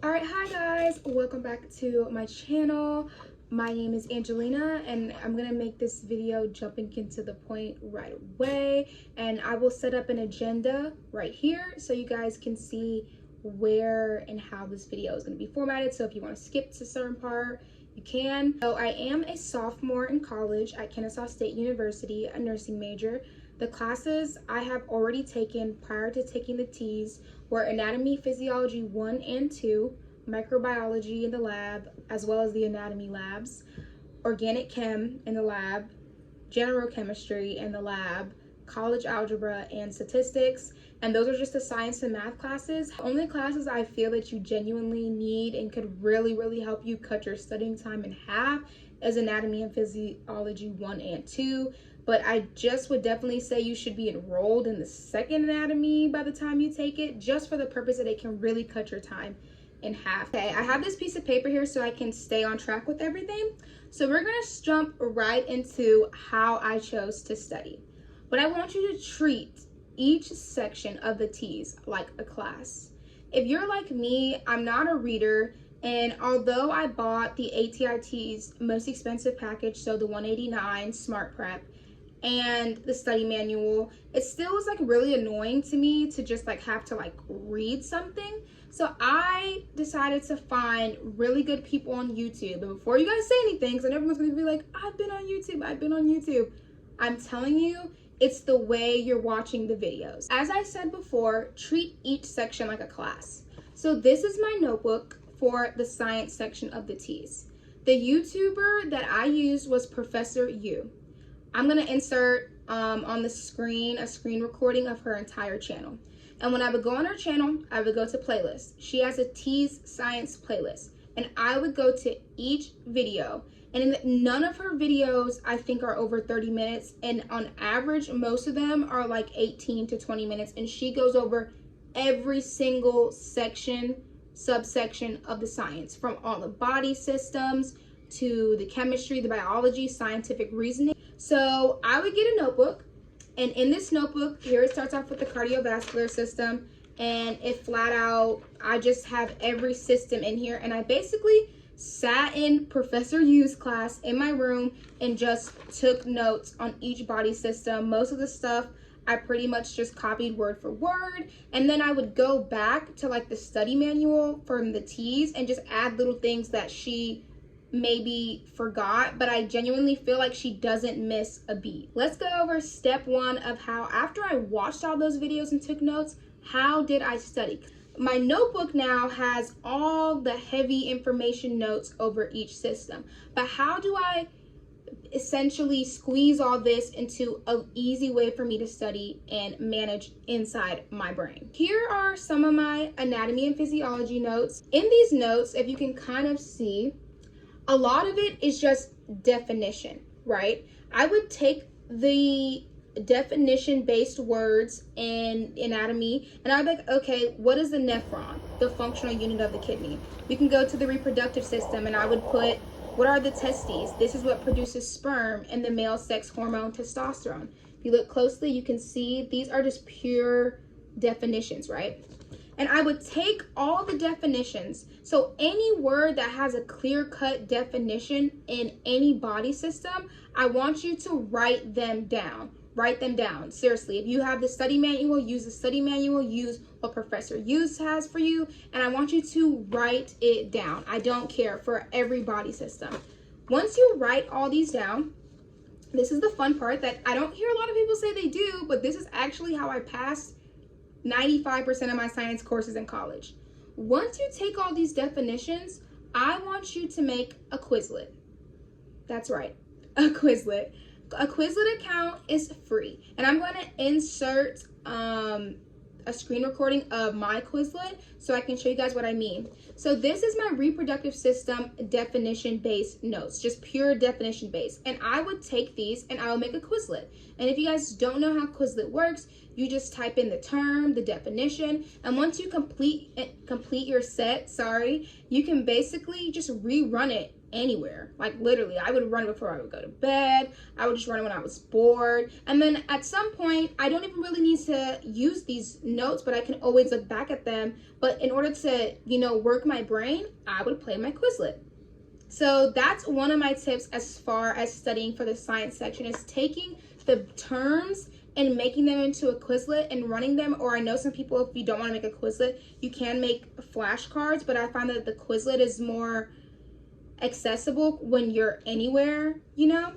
All right, hi guys, welcome back to my channel. My name is Angelina and I'm gonna make this video jumping into the point right away, and I will set up an agenda right here so you guys can see where and how this video is going to be formatted. So if you want to skip to a certain part, you can. So I am a sophomore in college at Kennesaw State University, a nursing major. The classes I have already taken prior to taking the TEAS were Anatomy, Physiology 1 and 2, Microbiology in the lab, as well as the anatomy labs, Organic Chem in the lab, General Chemistry in the lab, College Algebra, and Statistics. And those are just the science and math classes. Only classes I feel that you genuinely need and could really help you cut your studying time in half is Anatomy and Physiology 1 and 2. But I just would definitely say you should be enrolled in the second anatomy by the time you take it, just for the purpose that it can really cut your time in half. Okay, I have this piece of paper here so I can stay on track with everything. So we're gonna jump right into how I chose to study. But I want you to treat each section of the TEAS like a class. If you're like me, I'm not a reader, and although I bought the ATIT's most expensive package, so the 189 Smart Prep, and the study manual, it still was like really annoying to me to just like have to like read something. So I decided to find really good people on YouTube. And before you guys say anything, because everyone's gonna be like, I've been on YouTube. I'm telling you, it's the way you're watching the videos. As I said before, treat each section like a class. So this is my notebook for the science section of the TEAS. The YouTuber that I used was Professor U. I'm gonna insert on the screen a screen recording of her entire channel. And when I would go on her channel, I would go to playlist. She has a TEAS science playlist, and I would go to each video. And none of her videos I think are over 30 minutes, and on average most of them are like 18 to 20 minutes, and she goes over every single subsection of the science, from all the body systems to the chemistry, the biology, scientific reasoning. So I would get a notebook, and in this notebook, here it starts off with the cardiovascular system, and it flat out, I just have every system in here, and I basically sat in Professor U's class in my room and just took notes on each body system. Most of the stuff I pretty much just copied word for word, and then I would go back to like the study manual from the TEAS and just add little things that she maybe forgot, but I genuinely feel like she doesn't miss a beat. Let's go over step one of how, after I watched all those videos and took notes, how did I study? My notebook now has all the heavy information notes over each system, but how do I essentially squeeze all this into an easy way for me to study and manage inside my brain? Here are some of my anatomy and physiology notes. In these notes, if you can kind of see, a lot of it is just definition, right? I would take the definition-based words in anatomy, and I'd be like, okay, what is the nephron, the functional unit of the kidney? We can go to the reproductive system, and I would put, what are the testes? This is what produces sperm and the male sex hormone testosterone. If you look closely, you can see these are just pure definitions, right? And I would take all the definitions. So any word that has a clear-cut definition in any body system, I want you to write them down. Write them down. Seriously, if you have the study manual, use the study manual, use what Professor Hughes has for you, and I want you to write it down. I don't care, for every body system. Once you write all these down, this is the fun part that I don't hear a lot of people say they do, but this is actually how I passed 95% of my science courses in college. Once you take all these definitions, I want you to make a Quizlet. That's right, a Quizlet. A Quizlet account is free, and I'm going to insert a screen recording of my Quizlet so I can show you guys what I mean. So this is my reproductive system definition-based notes, just pure definition-based. And I would take these and I will make a Quizlet. And if you guys don't know how Quizlet works, you just type in the term, the definition, and once you complete your set, you can basically just rerun it anywhere. Like literally, I would run before I would go to bed. I would just run when I was bored. And then at some point, I don't even really need to use these notes, but I can always look back at them. But in order to, work my brain, I would play my Quizlet. So that's one of my tips as far as studying for the science section, is taking the terms and making them into a Quizlet and running them. Or I know some people, if you don't want to make a Quizlet, you can make flashcards, but I find that the Quizlet is more accessible when you're anywhere,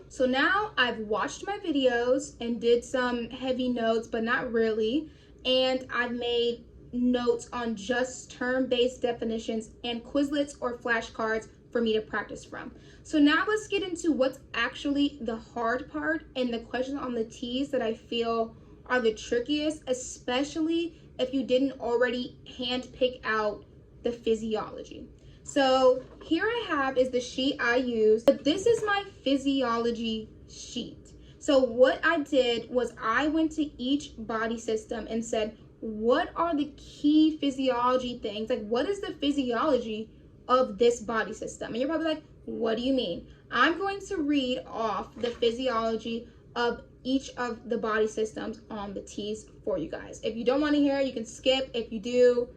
So now I've watched my videos and did some heavy notes, but not really. And I've made notes on just term-based definitions and Quizlets or flashcards for me to practice from. So now let's get into what's actually the hard part and the questions on the TEAS that I feel are the trickiest, especially if you didn't already hand pick out the physiology. So here I have is the sheet I use, but this is my physiology sheet. So what I did was I went to each body system and said, what are the key physiology things? Like, what is the physiology of this body system? And you're probably like, what do you mean? I'm going to read off the physiology of each of the body systems on the TEAS for you guys. If you don't want to hear it, you can skip. If you do,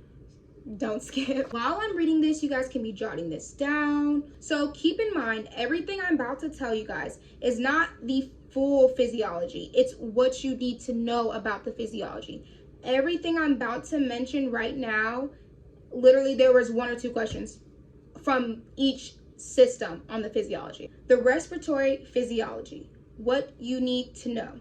don't skip. While I'm reading this, you guys can be jotting this down. So keep in mind, everything I'm about to tell you guys is not the full physiology. It's what you need to know about the physiology. Everything I'm about to mention right now, literally there was 1 or 2 questions from each system on the physiology. The respiratory physiology, what you need to know.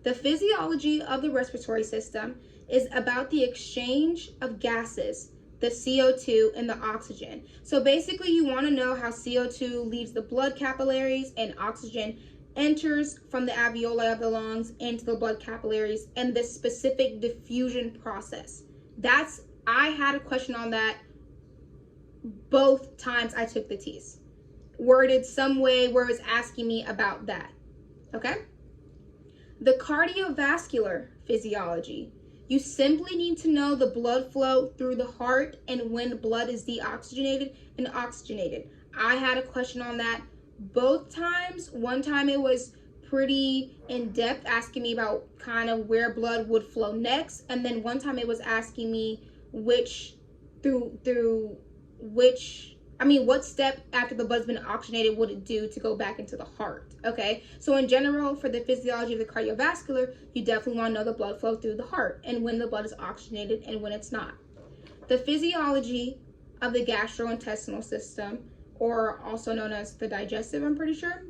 The physiology of the respiratory system is about the exchange of gases, the CO2 and the oxygen. So basically you want to know how CO2 leaves the blood capillaries and oxygen enters from the alveoli of the lungs into the blood capillaries, and the specific diffusion process. I had a question on that both times I took the TEAS, worded some way where it was asking me about that. Okay? The cardiovascular physiology. You simply need to know the blood flow through the heart and when blood is deoxygenated and oxygenated. I had a question on that both times. One time it was pretty in depth, asking me about kind of where blood would flow next, and then one time it was asking me what step after the blood's been oxygenated would it do to go back into the heart. Okay, so in general, for the physiology of the cardiovascular, you definitely want to know the blood flow through the heart and when the blood is oxygenated and when it's not. The physiology of the gastrointestinal system, or also known as the digestive, I'm pretty sure.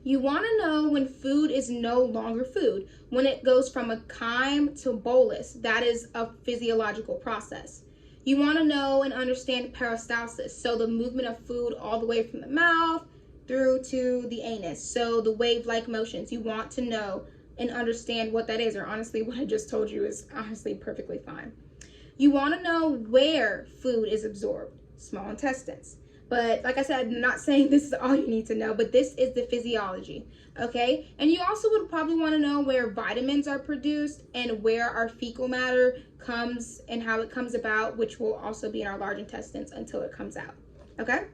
You want to know when food is no longer food, when it goes from a chyme to bolus. That is a physiological process. You want to know and understand peristalsis, so the movement of food all the way from the mouth through to the anus. So the wave-like motions, you want to know and understand what that is, or honestly, what I just told you is honestly perfectly fine. You want to know where food is absorbed, small intestines. But like I said, I'm not saying this is all you need to know, but this is the physiology, okay? And you also would probably want to know where vitamins are produced and where our fecal matter comes and how it comes about, which will also be in our large intestines until it comes out, okay?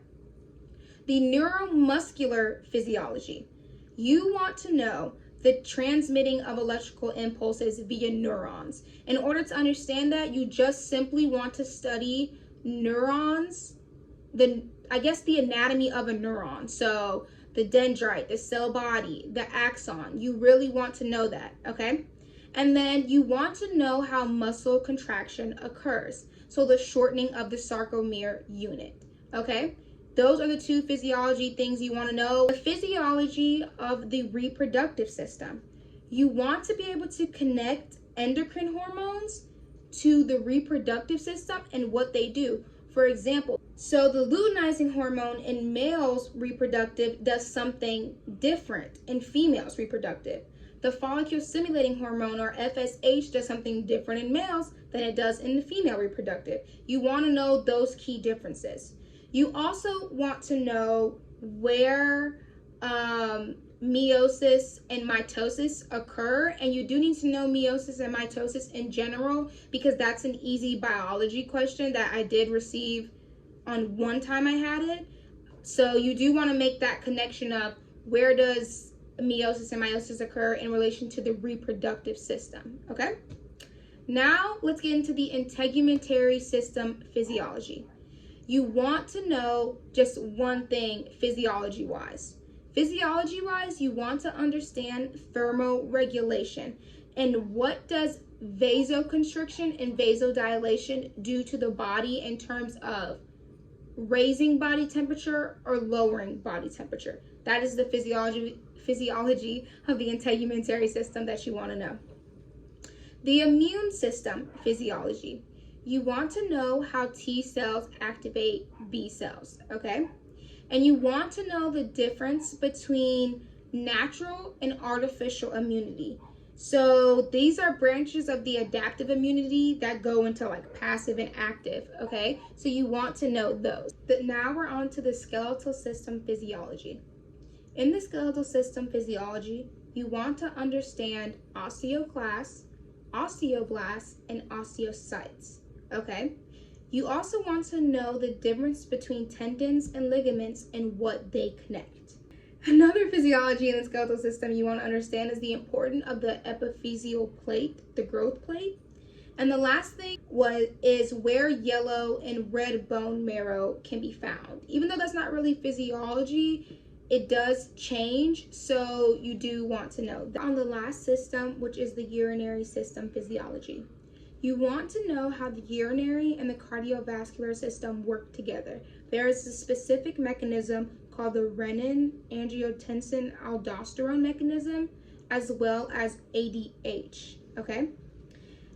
The neuromuscular physiology. You want to know the transmitting of electrical impulses via neurons. In order to understand that, you just simply want to study neurons, the anatomy of a neuron. So the dendrite, the cell body, the axon, you really want to know that, okay? And then you want to know how muscle contraction occurs. So the shortening of the sarcomere unit, okay? Those are the 2 physiology things you want to know. The physiology of the reproductive system. You want to be able to connect endocrine hormones to the reproductive system and what they do. For example, so the luteinizing hormone in males reproductive does something different in females reproductive. The follicle stimulating hormone, or FSH, does something different in males than it does in the female reproductive. You want to know those key differences. You also want to know where meiosis and mitosis occur, and you do need to know meiosis and mitosis in general because that's an easy biology question that I did receive on one time I had it. So you do want to make that connection of where does meiosis and meiosis occur in relation to the reproductive system, okay? Now let's get into the integumentary system physiology. You want to know just one thing physiology-wise. Physiology-wise, you want to understand thermoregulation and what does vasoconstriction and vasodilation do to the body in terms of raising body temperature or lowering body temperature. That is the physiology of the integumentary system that you want to know. The immune system physiology. You want to know how T cells activate B cells, okay? And you want to know the difference between natural and artificial immunity. So these are branches of the adaptive immunity that go into like passive and active, okay? So you want to know those. But now we're on to the skeletal system physiology. In the skeletal system physiology, you want to understand osteoclasts, osteoblasts, and osteocytes, okay? You also want to know the difference between tendons and ligaments and what they connect. Another physiology in the skeletal system you want to understand is the importance of the epiphyseal plate, the growth plate. And the last thing is where yellow and red bone marrow can be found. Even though that's not really physiology, it does change, so you do want to know that. On the last system, which is the urinary system physiology. You want to know how the urinary and the cardiovascular system work together. There is a specific mechanism called the renin-angiotensin-aldosterone mechanism, as well as ADH, okay?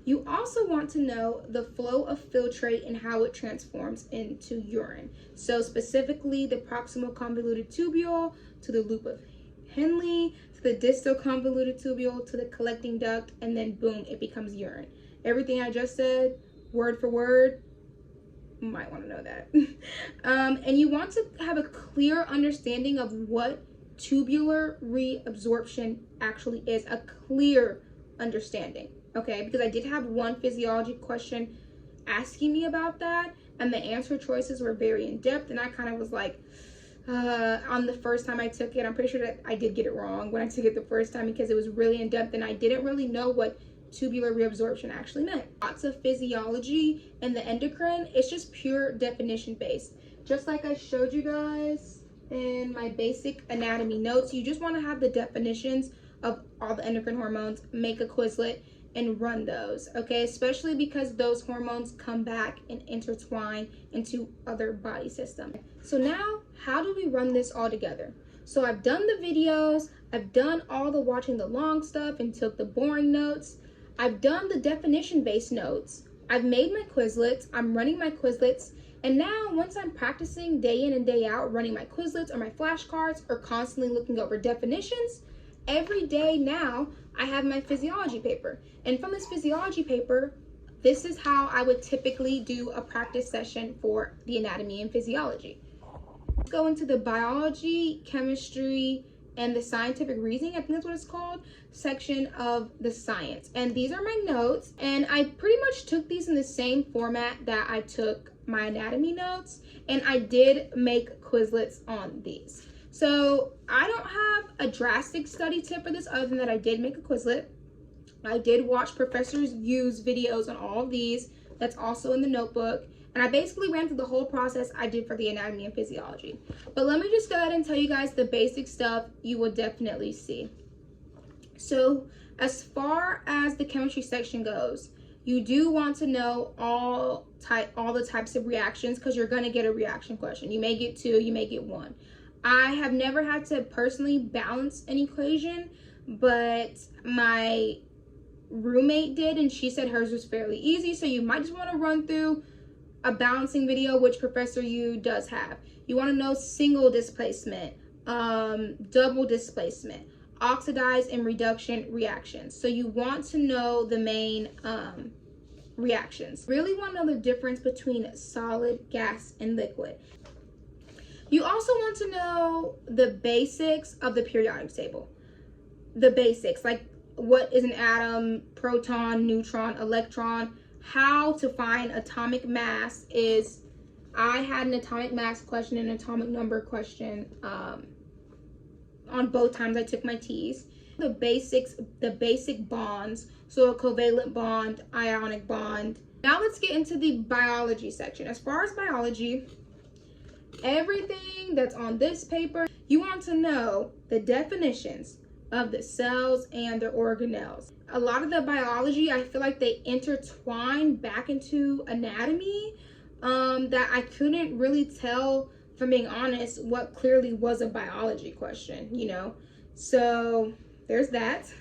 You also want to know the flow of filtrate and how it transforms into urine. So specifically the proximal convoluted tubule to the loop of Henle, to the distal convoluted tubule, to the collecting duct, and then boom, it becomes urine. Everything I just said, word for word, you might want to know that. And you want to have a clear understanding of what tubular reabsorption actually is, a clear understanding, okay? Because I did have one physiology question asking me about that, and the answer choices were very in-depth, and I kind of was like, on the first time I took it, I'm pretty sure that I did get it wrong when I took it the first time because it was really in-depth, and I didn't really know what tubular reabsorption actually meant. Lots of physiology and the endocrine, it's just pure definition based. Just like I showed you guys in my basic anatomy notes, you just want to have the definitions of all the endocrine hormones, make a Quizlet, and run those, okay? Especially because those hormones come back and intertwine into other body systems. So now, how do we run this all together? So I've done the videos, I've done all the watching the long stuff and took the boring notes. I've done the definition-based notes. I've made my Quizlets. I'm running my Quizlets. And now, once I'm practicing day in and day out, running my Quizlets or my flashcards or constantly looking over definitions, every day now, I have my physiology paper. And from this physiology paper, this is how I would typically do a practice session for the anatomy and physiology. Let's go into the biology, chemistry, and the scientific reasoning, I think that's what it's called, section of the science. And these are my notes, and I pretty much took these in the same format that I took my anatomy notes, and I did make Quizlets on these. So I don't have a drastic study tip for this other than that I did make a Quizlet. I did watch professors use videos on all of these. That's also in the notebook. And I basically ran through the whole process I did for the anatomy and physiology. But let me just go ahead and tell you guys the basic stuff you will definitely see. So as far as the chemistry section goes, you do want to know all the types of reactions because you're going to get a reaction question. You may get 2, you may get 1. I have never had to personally balance an equation, but my roommate did, and she said hers was fairly easy. So you might just want to run through a balancing video, which Professor Yu does have. You want to know single displacement, double displacement, oxidized and reduction reactions. So you want to know the main reactions. Really want to know the difference between solid, gas, and liquid. You also want to know the basics of the periodic table. The basics, like what is an atom, proton, neutron, electron, how to find atomic mass is I had an atomic mass question and an atomic number question on both times I took my TEAS. The basic bonds, so a covalent bond, ionic bond. Now let's get into the biology section. As far as biology, everything that's on this paper, you want to know the definitions of the cells and their organelles. A lot of the biology, I feel like they intertwine back into anatomy, that I couldn't really tell, if I'm being honest, what clearly was a biology question, you know? So there's that.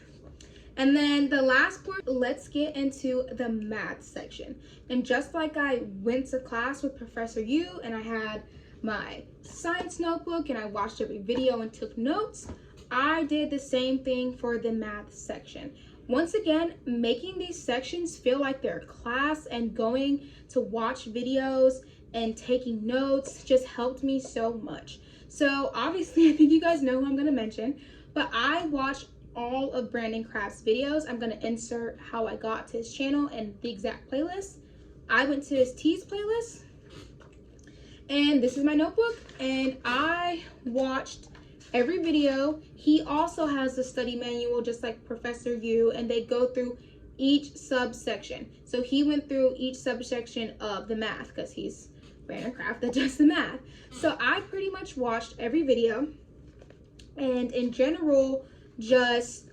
And then the last part, let's get into the math section. And just like I went to class with Professor Yu and I had my science notebook and I watched every video and took notes, I did the same thing for the math section. Once again, making these sections feel like they're class and going to watch videos and taking notes just helped me so much. So obviously, I think you guys know who I'm going to mention, but I watched all of Brandon Craft's videos. I'm going to insert how I got to his channel and the exact playlist. I went to his TEAS playlist, and this is my notebook, and I watched every video. He also has the study manual just like Professor Yu, and they go through each subsection. So he went through each subsection of the math because he's Brandon Craft that does the math. So I pretty much watched every video, and in general, just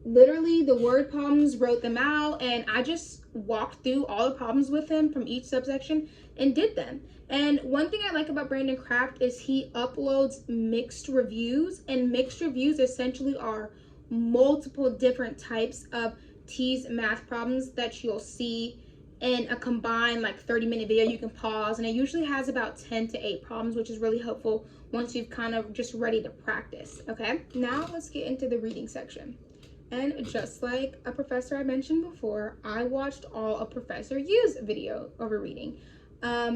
literally the word problems, wrote them out, and I just walked through all the problems with him from each subsection and did them. And one thing I like about Brandon Craft is he uploads mixed reviews, and mixed reviews essentially are multiple different types of TEAS math problems that you'll see in a combined like 30-minute video. You can pause, and it usually has about 10 to 8 problems, which is really helpful once you've kind of just ready to practice. Okay, now let's get into the reading section. And just like a professor I mentioned before, I watched all of Professor Yu's video over reading.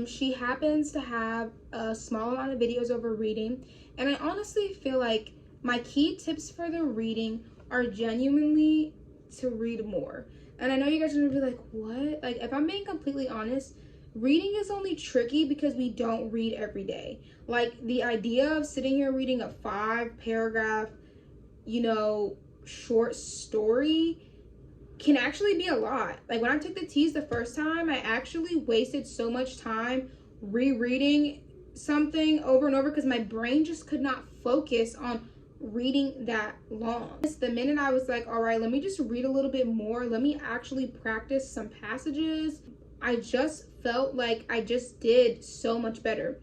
She happens to have a small amount of videos over reading, and I honestly feel like my key tips for the reading are genuinely to read more. And I know you guys are gonna be like, what? Like, if I'm being completely honest, reading is only tricky because we don't read every day. Like, the idea of sitting here reading a 5-paragraph, you know, short story can actually be a lot. Like, when I took the TEAS the first time, I actually wasted so much time rereading something over and over because my brain just could not focus on reading that long. The minute I was like, all right, let me just read a little bit more, let me actually practice some passages, I just felt like I just did so much better.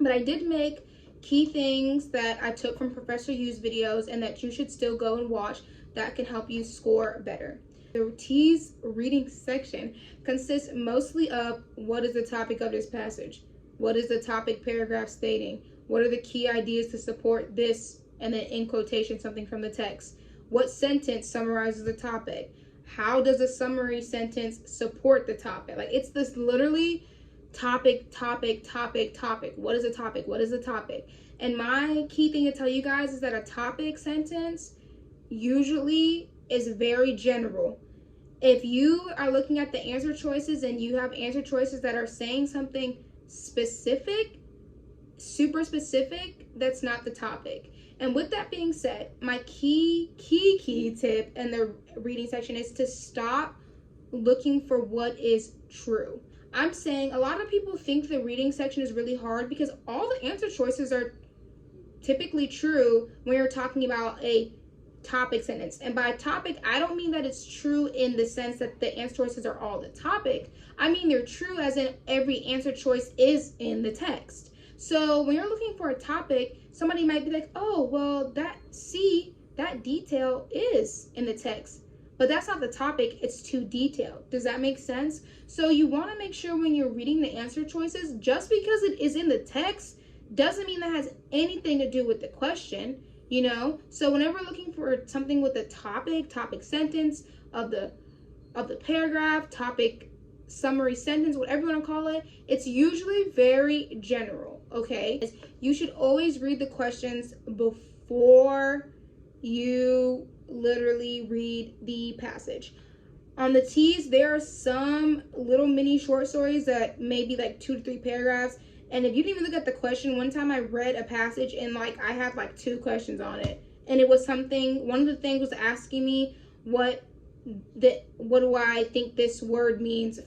But I did make key things that I took from Professor Yu's videos and that you should still go and watch that can help you score better. The TEAS reading section consists mostly of what is the topic of this passage, what is the topic paragraph stating, what are the key ideas to support this, and then in quotation something from the text, what sentence summarizes the topic, how does a summary sentence support the topic. Like, it's this literally topic. What is a topic? What is a topic? And my key thing to tell you guys is that a topic sentence usually is very general. If you are looking at the answer choices and you have answer choices that are saying something specific, super specific, that's not the topic. And with that being said, my key tip in the reading section is to stop looking for what is true. I'm saying a lot of people think the reading section is really hard because all the answer choices are typically true when you're talking about a topic sentence. And by topic, I don't mean that it's true in the sense that the answer choices are all the topic. I mean they're true as in every answer choice is in the text. So when you're looking for a topic, somebody might be like, oh, well, that detail is in the text, but that's not the topic, it's too detailed. Does that make sense? So you want to make sure when you're reading the answer choices, just because it is in the text doesn't mean that has anything to do with the question, you know? So whenever looking for something with a topic sentence of the paragraph, topic summary sentence, whatever you want to call it, it's usually very general, okay? You should always read the questions before you literally read the passage. On the TEAS, there are some little mini short stories that may be like 2 to 3 paragraphs. And if you didn't even look at the question, one time I read a passage and like I had like 2 questions on it. And it was something, one of the things was asking me what do I think this word means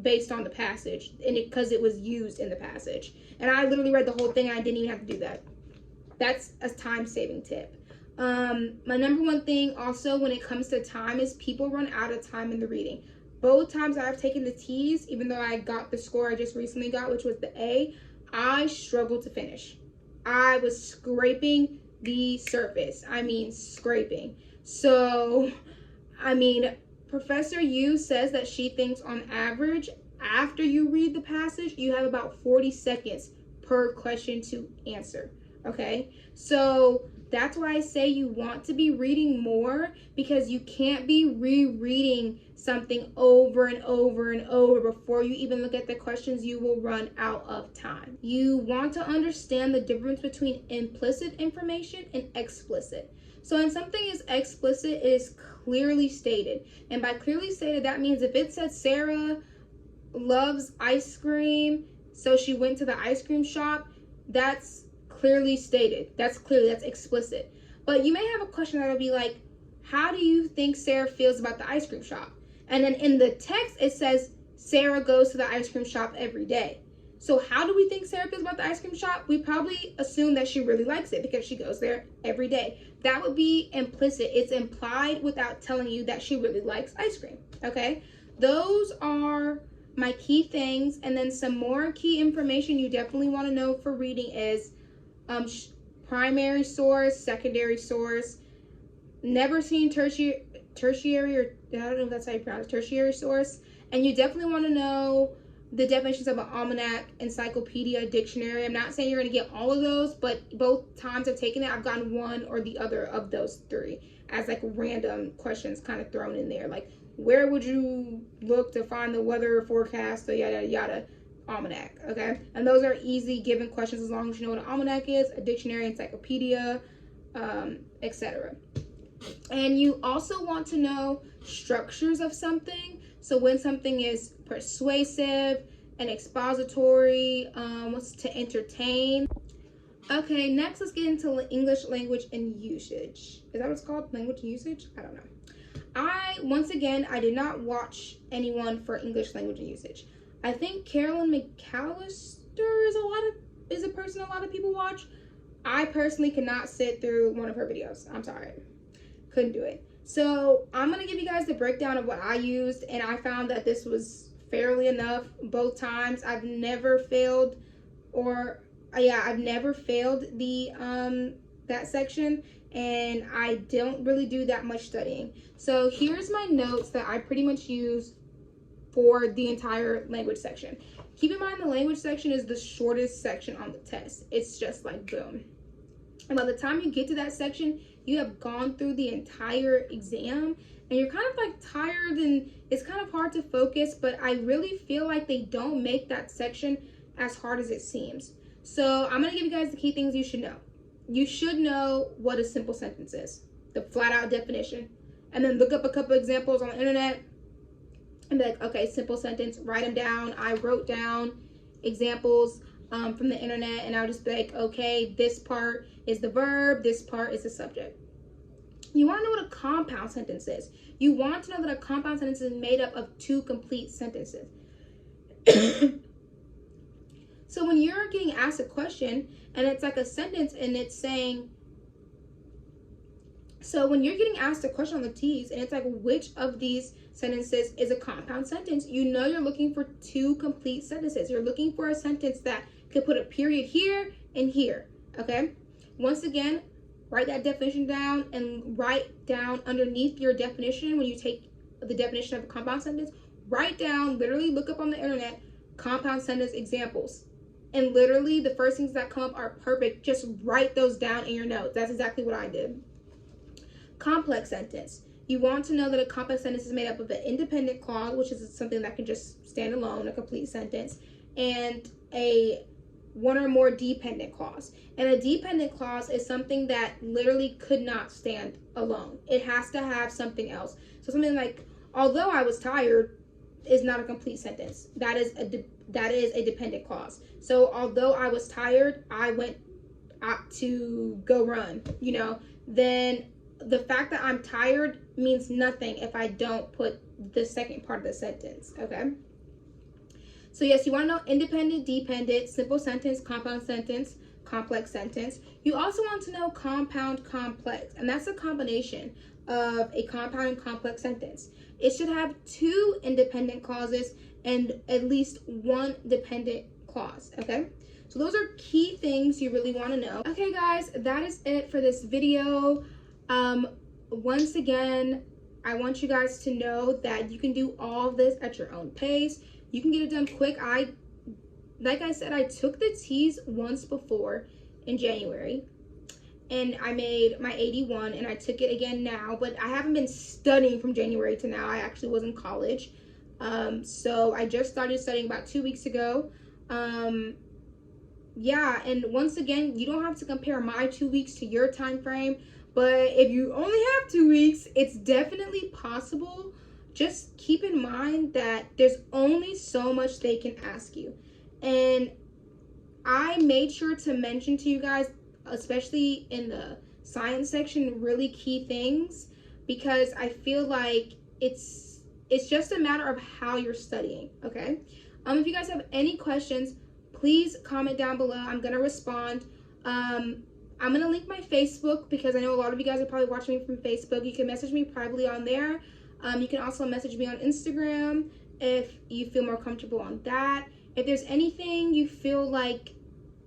based on the passage, and because it was used in the passage. And I literally read the whole thing and I didn't even have to do that. That's a time-saving tip. My number one thing also when it comes to time is people run out of time in the reading. Both times I've taken the TEAS, even though I got the score I just recently got, which was the A, I struggled to finish. I was scraping the surface. I mean, scraping. So, I mean, Professor Yu says that she thinks on average, after you read the passage, you have about 40 seconds per question to answer. Okay? So, that's why I say you want to be reading more, because you can't be rereading something over and over and over before you even look at the questions. You will run out of time. You want to understand the difference between implicit information and explicit. So when something is explicit, it is clearly stated. And by clearly stated, that means if it says Sarah loves ice cream, so she went to the ice cream shop, that's clearly stated. That's explicit. But you may have a question that'll be like, how do you think Sarah feels about the ice cream shop? And then in the text, it says Sarah goes to the ice cream shop every day. So how do we think Sarah feels about the ice cream shop? We probably assume that she really likes it because she goes there every day. That would be implicit. It's implied without telling you that she really likes ice cream. Okay? Those are my key things. And then some more key information you definitely want to know for reading is primary source, secondary source, never seen tertiary, or I don't know if that's how you pronounce it, tertiary source. And you definitely want to know the definitions of an almanac, encyclopedia, dictionary. I'm not saying you're going to get all of those, but both times I've taken it, I've gotten one or the other of those 3 as like random questions kind of thrown in there. Like, where would you look to find the weather forecast, the yada yada, almanac, okay? And those are easy given questions as long as you know what an almanac is, a dictionary, encyclopedia, etc. And you also want to know structures of something. So when something is persuasive and expository, to entertain. Okay, next let's get into English language and usage. Is that what it's called? Language and usage? I don't know. Once again, I did not watch anyone for English language and usage. I think Carolyn McAllister is a person a lot of people watch. I personally cannot sit through one of her videos. I'm sorry. Couldn't do it. So I'm going to give you guys the breakdown of what I used, and I found that this was fairly enough both times. I've never failed that section, and I don't really do that much studying. So here's my notes that I pretty much use for the entire language section. Keep in mind the language section is the shortest section on the test. It's just like boom. And by the time you get to that section, you have gone through the entire exam and you're kind of like tired and it's kind of hard to focus, but I really feel like they don't make that section as hard as it seems. So I'm gonna give you guys the key things you should know. You should know what a simple sentence is, the flat out definition, and then look up a couple examples on the internet and be like, okay, simple sentence, write them down. I wrote down examples from the internet, and I'll just be like, okay, this part is the verb, this part is the subject. You want to know what a compound sentence is. You want to know that a compound sentence is made up of 2 complete sentences. So when you're getting asked a question and it's like a sentence and it's saying, so when you're getting asked a question on the TEAS and it's like, which of these sentences is a compound sentence, you know you're looking for 2 complete sentences. You're looking for a sentence that could put a period here and here, okay? Once again, write that definition down and write down underneath your definition, when you take the definition of a compound sentence, write down, literally look up on the internet, compound sentence examples. And literally the first things that come up are perfect. Just write those down in your notes. That's exactly what I did. Complex sentence. You want to know that a complex sentence is made up of an independent clause, which is something that can just stand alone, a complete sentence, and a one or more dependent clause. And a dependent clause is something that literally could not stand alone. It has to have something else. So something like, although I was tired is not a complete sentence. That is a dependent clause. So although I was tired, I went out to go run, then the fact that I'm tired means nothing if I don't put the second part of the sentence, okay? So yes, you want to know independent, dependent, simple sentence, compound sentence, complex sentence. You also want to know compound, complex, and that's a combination of a compound and complex sentence. It should have 2 independent clauses and at least 1 dependent clause, okay? So those are key things you really want to know. Okay guys, that is it for this video. Once again, I want you guys to know that you can do all of this at your own pace. You can get it done quick. Like I said, I took the TEAS once before in January and I made my 81 and I took it again now, but I haven't been studying from January to now. I actually was in college. So I just started studying about 2 weeks ago. Yeah, and once again, you don't have to compare my 2 weeks to your time frame, but if you only have 2 weeks, it's definitely possible. Just keep in mind that there's only so much they can ask you. And I made sure to mention to you guys, especially in the science section, really key things, because I feel like it's just a matter of how you're studying, okay? If you guys have any questions, please comment down below. I'm gonna respond. I'm gonna link my Facebook because I know a lot of you guys are probably watching me from Facebook. You can message me privately on there. You can also message me on Instagram if you feel more comfortable on that. If there's anything you feel like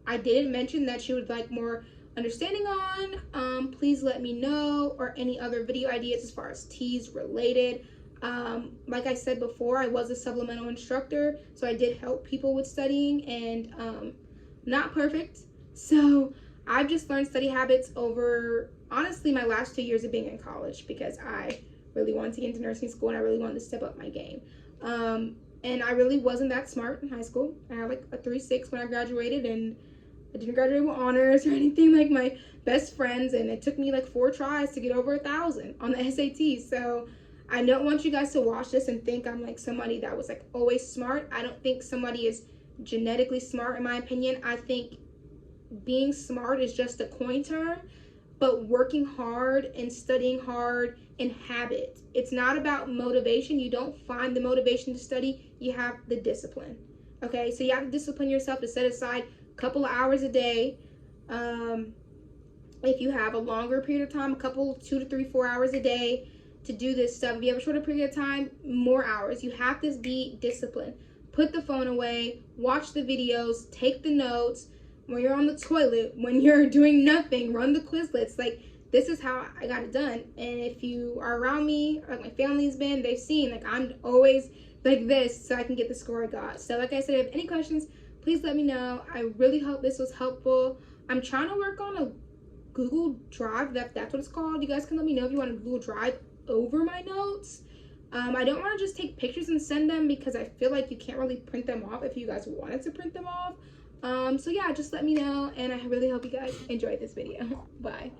I didn't mention that you would like more understanding on, please let me know, or any other video ideas as far as TEAS related. Like I said before, I was a supplemental instructor, so I did help people with studying, and not perfect. So I've just learned study habits over, honestly, my last 2 years of being in college, because I really wanted to get into nursing school and I really wanted to step up my game. And I really wasn't that smart in high school. I had like a 3.6 when I graduated, and I didn't graduate with honors or anything like my best friends, and it took me like 4 tries to get over 1,000 on the SAT. So I don't want you guys to watch this and think I'm like somebody that was like always smart. I don't think somebody is genetically smart, in my opinion. I think being smart is just a coin term, but working hard and studying hard and habit. It's not about motivation. You don't find the motivation to study, you have the discipline. Okay, so you have to discipline yourself to set aside a couple of hours a day. If you have a longer period of time, a couple, 2 to 3, 4 hours a day to do this stuff. If you have a shorter period of time, more hours. You have to be disciplined. Put the phone away, watch the videos, take the notes. When you're on the toilet, when you're doing nothing, run the Quizlets. Like, this is how I got it done. And if you are around me, or my family's been, they've seen, like, I'm always like this so I can get the score I got. So like I said, if you have any questions, please let me know. I really hope this was helpful. I'm trying to work on a Google Drive, that's what it's called. You guys can let me know if you want a Google Drive over my notes. I don't want to just take pictures and send them, because I feel like you can't really print them off if you guys wanted to print them off. So yeah, just let me know, and I really hope you guys enjoyed this video. Bye.